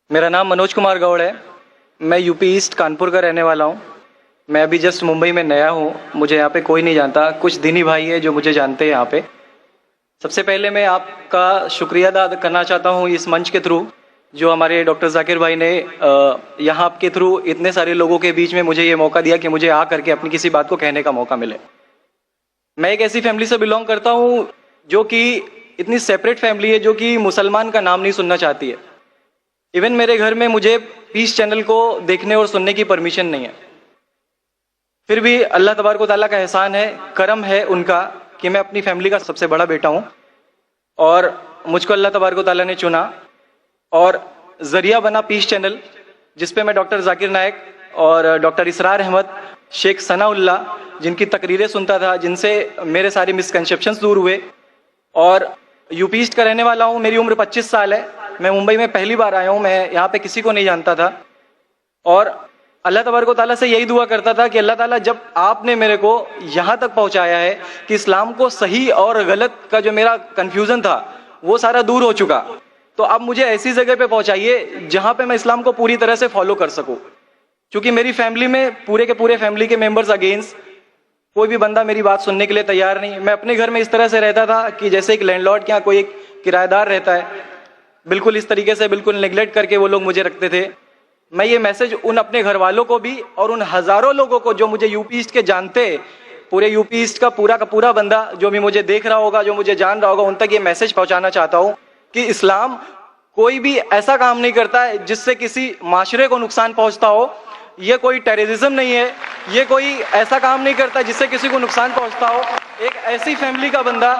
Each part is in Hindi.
मेरा नाम मनोज कुमार गौड़ है। मैं यूपी ईस्ट कानपुर का रहने वाला हूँ। मैं अभी जस्ट मुंबई में नया हूँ। मुझे यहाँ पे कोई नहीं जानता, कुछ दिनी भाई है जो मुझे जानते हैं यहाँ पे। सबसे पहले मैं आपका शुक्रिया अदा करना चाहता हूँ इस मंच के थ्रू, जो हमारे डॉक्टर जाकिर भाई ने यहाँ के थ्रू इतने सारे लोगों के बीच में मुझे ये मौका दिया कि मुझे आ करके अपनी किसी बात को कहने का मौका मिले। मैं एक ऐसी फैमिली से बिलोंग करता हूँ जो कि इतनी सेपरेट फैमिली है, जो कि मुसलमान का नाम नहीं सुनना चाहती है। इवन मेरे घर में मुझे पीस चैनल को देखने और सुनने की परमिशन नहीं है। फिर भी अल्लाह तबारक व तआला का एहसान है, करम है उनका कि मैं अपनी फैमिली का सबसे बड़ा बेटा हूँ और मुझको अल्लाह तबारक व तआला ने चुना और जरिया बना पीस चैनल, जिसपे मैं डॉक्टर जाकिर नायक और डॉक्टर इसरार अहमद, शेख सनाउल्ला, जिनकी तकरीरें सुनता था, जिनसे मेरे सारे मिसकंसेप्शंस दूर हुए। और यूपी ईस्ट का रहने वाला हूँ। मेरी उम्र 25 साल है। मैं मुंबई में पहली बार आया हूँ। मैं यहाँ पे किसी को नहीं जानता था और अल्लाह तबारक व तआला से यही दुआ करता था कि अल्लाह ताला, जब आपने मेरे को यहाँ तक पहुँचाया है कि इस्लाम को सही और गलत का जो मेरा कन्फ्यूज़न था वो सारा दूर हो चुका, तो अब मुझे ऐसी जगह पे पहुँचाइए जहाँ पे मैं इस्लाम को पूरी तरह से फॉलो कर सकूँ। क्योंकि मेरी फैमिली में पूरे के पूरे फैमिली के मेंबर्स अगेंस्ट, कोई भी बंदा मेरी बात सुनने के लिए तैयार नहीं। मैं अपने घर में इस तरह से रहता था कि जैसे एक लैंडलॉर्ड के यहाँ कोई एक किराएदार रहता है, बिल्कुल इस तरीके से, बिल्कुल नेग्लेक्ट करके वो लोग मुझे रखते थे। मैं ये मैसेज उन अपने घर वालों को भी और उन हजारों लोगों को जो मुझे यूपी ईस्ट के जानते, पूरे यूपी ईस्ट का पूरा बंदा जो भी मुझे देख रहा होगा, जो मुझे जान रहा होगा, उन तक ये मैसेज पहुंचाना चाहता हूँ कि इस्लाम कोई भी ऐसा काम नहीं करता है जिससे किसी माशरे को नुकसान पहुंचता हो। ये कोई टेररिज्म नहीं है, ये कोई ऐसा काम नहीं करता जिससे किसी को नुकसान पहुंचता हो। एक ऐसी फैमिली का बंदा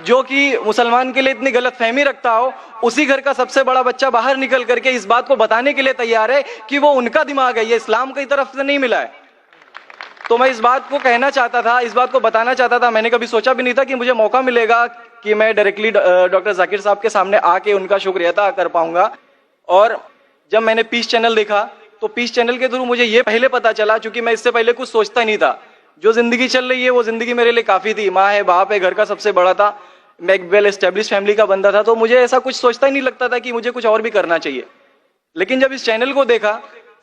जो कि मुसलमान के लिए इतनी गलतफहमी रखता हो, उसी घर का सबसे बड़ा बच्चा बाहर निकल करके इस बात को बताने के लिए तैयार है कि वो उनका दिमाग है, ये इस्लाम की तरफ से नहीं मिला है। तो मैं इस बात को कहना चाहता था, इस बात को बताना चाहता था। मैंने कभी सोचा भी नहीं था कि मुझे मौका मिलेगा कि मैं डायरेक्टली डॉक्टर जाकिर साहब के सामने आके उनका शुक्रिया अदा कर पाऊंगा। और जब मैंने पीस चैनल देखा तो पीस चैनल के थ्रू मुझे ये पहले पता चला, क्योंकि मैं इससे पहले कुछ सोचता नहीं था। जो जिंदगी चल रही है वो जिंदगी मेरे लिए काफी थी। माँ है, बाप है, घर का सबसे बड़ा था, मैं एक वेल एस्टेब्लिश फैमिली का बंदा था, तो मुझे ऐसा कुछ सोचता ही नहीं लगता था कि मुझे कुछ और भी करना चाहिए। लेकिन जब इस चैनल को देखा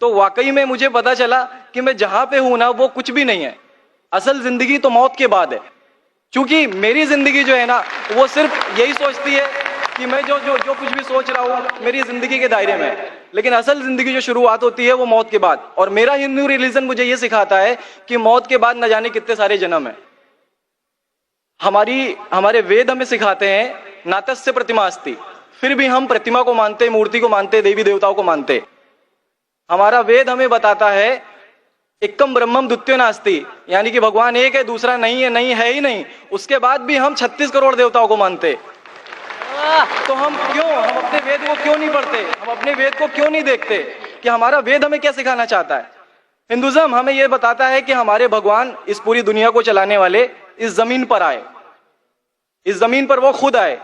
तो वाकई में मुझे पता चला कि मैं जहां पे हूं ना वो कुछ भी नहीं है। असल जिंदगी तो मौत के बाद है। क्योंकि मेरी जिंदगी जो है ना वो सिर्फ यही सोचती है कि मैं जो जो जो कुछ भी सोच रहा हूँ मेरी जिंदगी के दायरे में है। लेकिन असल जिंदगी जो शुरुआत होती है वो मौत के बाद। और मेरा हिंदू रिलीजन मुझे ये सिखाता है कि मौत के बाद न जाने कितने सारे जन्म है। हमारे वेद हमें सिखाते हैं नातस्य प्रतिमा अस्ति, फिर भी हम प्रतिमा को मानते, मूर्ति को मानते, देवी देवताओं को मानते। हमारा वेद हमें बताता है एकम ब्रह्मम द्वितीयो नास्ति, यानी कि भगवान एक है, दूसरा नहीं है, नहीं है ही नहीं। उसके बाद भी हम 36 करोड़ देवताओं को मानते। तो हम अपने वेद को क्यों नहीं पढ़ते, हम अपने वेद को क्यों नहीं देखते कि हमारा वेद हमें क्या सिखाना चाहता है। हिंदुइज्म हमें यह बताता है कि हमारे भगवान इस पूरी दुनिया को चलाने वाले इस जमीन पर आए, इस जमीन पर वो खुद आए।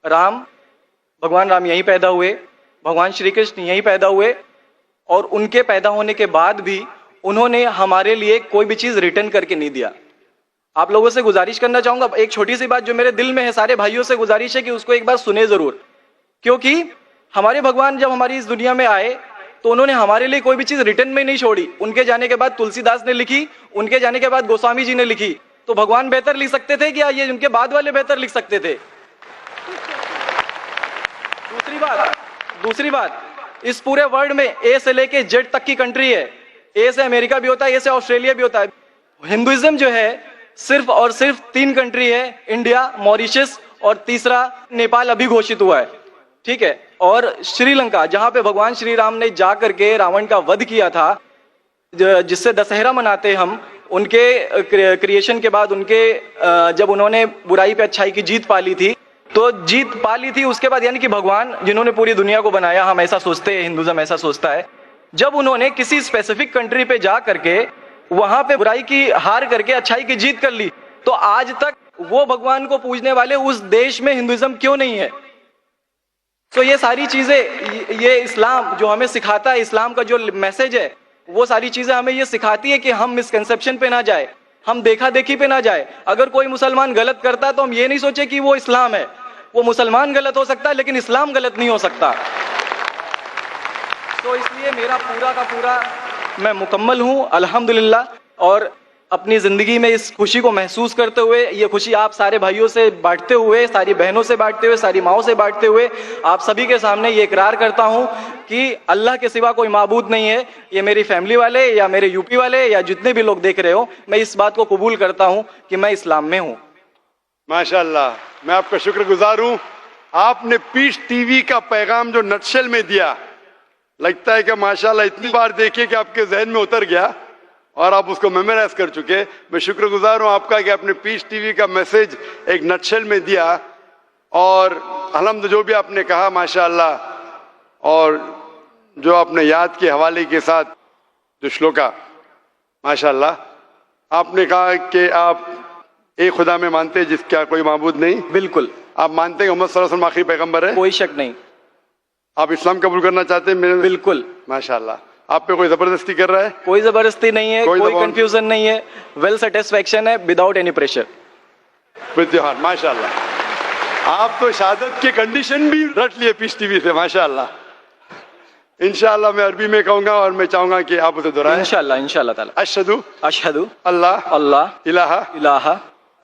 भगवान राम यहीं पैदा हुए, भगवान श्री कृष्ण यहीं पैदा हुए, और उनके पैदा होने के बाद भी उन्होंने हमारे लिए कोई भी चीज रिटर्न करके नहीं दिया। आप लोगों से गुजारिश करना चाहूंगा, एक छोटी सी बात जो मेरे दिल में है, सारे भाइयों से गुजारिश है कि उसको एक बार सुने जरूर। क्योंकि हमारे भगवान जब हमारी इस दुनिया में आए तो उन्होंने हमारे लिए कोई भी चीज रिटर्न में नहीं छोड़ी। उनके जाने के बाद तुलसीदास ने लिखी, उनके जाने के बाद गोस्वामी जी ने लिखी। तो भगवान बेहतर लिख सकते थे क्या? ये उनके बाद वाले बेहतर लिख सकते थे? दूसरी बात, इस पूरे वर्ल्ड में ए से लेके जेड तक की कंट्री है। ए से अमेरिका भी होता है, ए से ऑस्ट्रेलिया भी होता है। हिंदुइज्म जो है सिर्फ और सिर्फ 3 कंट्री है, इंडिया, मॉरिशस और तीसरा नेपाल अभी घोषित हुआ है, ठीक है। और श्रीलंका, जहां पे भगवान श्री राम ने जा करके रावण का वध किया था, जिससे दशहरा मनाते हम, उनके क्रिएशन के बाद, उनके जब उन्होंने बुराई पे अच्छाई की जीत पाली थी, तो जीत पाली थी उसके बाद, यानी कि भगवान जिन्होंने पूरी दुनिया को बनाया, हम ऐसा सोचते हैं, हिंदुइज्म ऐसा सोचता है, जब उन्होंने किसी स्पेसिफिक कंट्री पे जा करके वहां पे बुराई की हार करके अच्छाई की जीत कर ली, तो आज तक वो भगवान को पूजने वाले उस देश में हिंदुइज्म क्यों नहीं है? तो ये सारी चीजें, ये इस्लाम जो हमें सिखाता है, इस्लाम का जो मैसेज है, वो सारी चीजें हमें ये सिखाती है कि हम मिसकंसेप्शन पे ना जाए, हम देखा देखी पे ना जाए। अगर कोई मुसलमान गलत करता है तो हम ये नहीं सोचे कि वो इस्लाम है। वो मुसलमान गलत हो सकता है लेकिन इस्लाम गलत नहीं हो सकता। तो इसलिए मेरा पूरा का पूरा मैं मुकम्मल हूँ अल्हम्दुलिल्लाह। और अपनी ज़िंदगी में इस खुशी को महसूस करते हुए, ये खुशी आप सारे भाइयों से बांटते हुए, सारी बहनों से बांटते हुए, सारी माओं से बांटते हुए, आप सभी के सामने ये इकरार करता हूँ कि अल्लाह के सिवा कोई माबूद नहीं है। ये मेरी फैमिली वाले या मेरे यूपी वाले या जितने भी लोग देख रहे हो, मैं इस बात को कबूल करता हूँ कि मैं इस्लाम में हूँ। माशाल्लाह, मैं आपका शुक्रगुजार हूँ। आपने पीस टीवी का पैगाम जो नटशेल में दिया, लगता है कि माशाल्लाह इतनी बार देखिए कि आपके जहन में उतर गया और आप उसको मेमोराइज कर चुके। मैं शुक्रगुजार हूँ आपका कि आपने पीस टीवी का मैसेज एक नटशेल में दिया। और अल्हम्दुलिल्लाह जो भी आपने कहा माशाल्लाह, और जो आपने याद के हवाले के साथ जो श्लोका, माशाल्लाह आपने कहा कि आप एक खुदा में मानते हैं जिसका कोई माबूद नहीं। बिल्कुल। आप मानते हैं मोहम्मद सल्लल्लाहु अलैहि वसल्लम आखिरी पैगंबर है? कोई शक नहीं। आप इस्लाम कबूल करना चाहते हैं? मेरे बिल्कुल। माशाल्लाह। आप पे कोई जबरदस्ती कर रहा है? कोई जबरदस्ती नहीं है, कोई दबाव- कंफ्यूजन नहीं है, वेल सेटिस्फेक्शन है विदाउट एनी प्रेशर। त्योहार माशाल्लाह। आप तो शहादत के कंडीशन भी रट लिए पीस टीवी से, माशाल्लाह। इंशाल्लाह मैं अरबी में कहूंगा और मैं चाहूंगा कि आप उसे दोहराएं। इंशाल्लाह इंशाल्लाह ताला। अशहदु अशहदु अल्लाह अल्लाह इलाहा इलाहा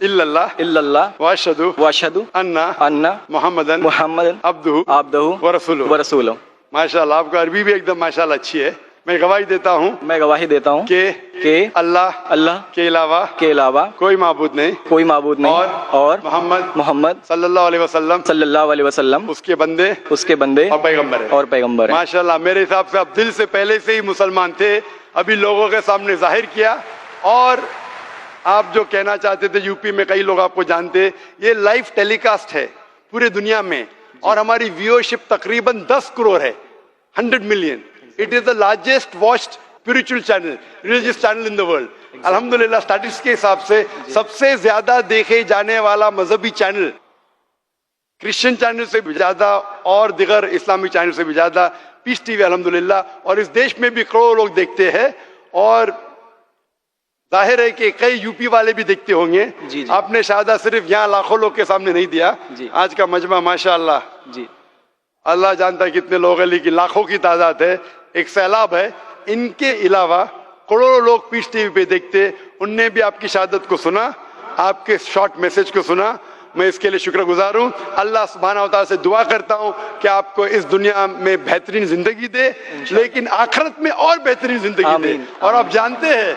इल्लल्लाह इल्लल्लाह व अशहदु व अशहदु अन्ना अन्ना मुहम्मदन मुहम्मदन अब्दुहु अब्दुहु व रसूलुहु। व रसूलुहु। माशाल्लाह, आपका अरबी भी एकदम माशाल्लाह अच्छी है। मैं गवाही देता हूँ मैं गवाही देता हूँ कि अल्लाह अल्लाह के अलावा के अलावा कोई माबूद नहीं कोई माबूद नहीं और मोहम्मद मोहम्मद सल्लल्लाहु अलैहि वसल्लम सल्लल्लाहु अलैहि वसल्लम उसके बंदे उसके बंदे और पैगंबर है। और पैगंबर है। माशाल्लाह, मेरे हिसाब से आप दिल से पहले से ही मुसलमान थे, अभी लोगों के सामने जाहिर किया। और आप जो कहना चाहते थे, यूपी में कई लोग आपको जानते, ये लाइव टेलीकास्ट है पूरे दुनिया में और हमारी व्यूअरशिप तकरीबन 10 करोड़ है, 100 million. It is the largest watched spiritual channel, religious channel in the world. अल्हम्दुलिल्लाह स्टैटिस्टिक्स के हिसाब से सबसे ज्यादा देखे जाने वाला मजहबी चैनल, क्रिश्चियन चैनल से भी ज्यादा और दिगर इस्लामिक चैनल से भी ज्यादा पीस टीवी अल्हम्दुलिल्लाह। और इस देश में भी करोड़ों लोग देखते हैं और जाहिर है कि कई यूपी वाले भी देखते होंगे। जी। आपने शहादत सिर्फ यहाँ लाखों लोग के सामने नहीं दिया जी। आज का मजमा माशाअल्लाह जी। अल्लाह जानता है कितने लोग हैं, लेकिन लाखों की तादाद है, एक सैलाब है। इनके अलावा करोड़ों लोग पीस टीवी पे देखते, उनने भी आपकी शहादत को सुना, आपके शॉर्ट मैसेज को सुना। मैं इसके लिए शुक्रगुजार हूँ। अल्लाह सुब्हानहू व तआला से दुआ करता हूँ कि आपको इस दुनिया में बेहतरीन जिंदगी दे, लेकिन आखिरत में और बेहतरीन जिंदगी दे। और आप जानते हैं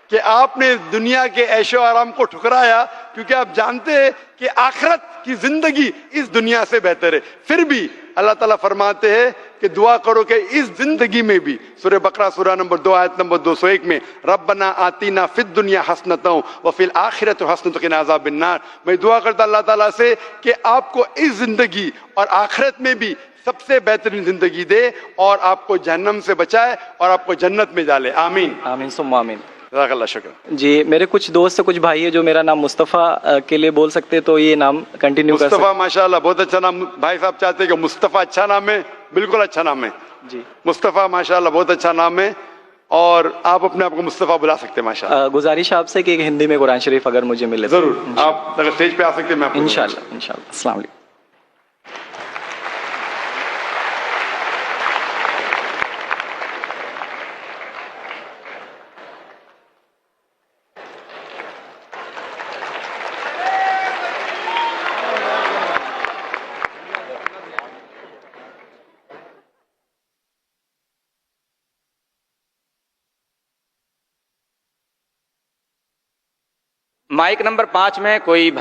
कि आपने दुनिया के ऐशो आराम को ठुकराया क्योंकि आप जानते हैं कि आखिरत की जिंदगी इस दुनिया से बेहतर है। फिर भी अल्लाह ताला फरमाते हैं कि दुआ करो कि इस जिंदगी में भी, सूरह बकरा सूरह नंबर 2 आयत नंबर 201 में, रब्बना आतीना फिद दुनिया हसनतों व फिल आखिरत हसनतों क़िना अज़ाबिन्नार। मैं दुआ करता अल्लाह ताला से कि आपको इस जिंदगी और आखिरत में भी सबसे बेहतरीन जिंदगी दे और आपको जहन्नम से बचाए और आपको जन्नत में डाले। आमीन आमीन सुम्मा आमीन। जज़ाकल्लाह शुक्र। जी, मेरे कुछ दोस्त कुछ भाई है जो मेरा नाम मुस्तफ़ा के लिए बोल सकते, तो ये नाम कंटिन्यू कर सकते। मुस्तफ़ा माशाल्लाह बहुत अच्छा नाम। भाई साहब चाहते हैं कि मुस्तफ़ा अच्छा नाम है, बिल्कुल अच्छा नाम है जी। मुस्तफ़ा माशाल्लाह बहुत अच्छा नाम है और आप अपने आप को मुस्तफ़ा बुला सकते हैं माशाल्लाह। गुजारिश आपसे कि एक हिंदी में कुरान शरीफ अगर मुझे मिले तो। जरूर, आप अगर स्टेज पे आ सकते हैं मैं आपको इंशाल्लाह इंशाल्लाह। अस्सलाम वालेकुम। माइक नंबर 5 में कोई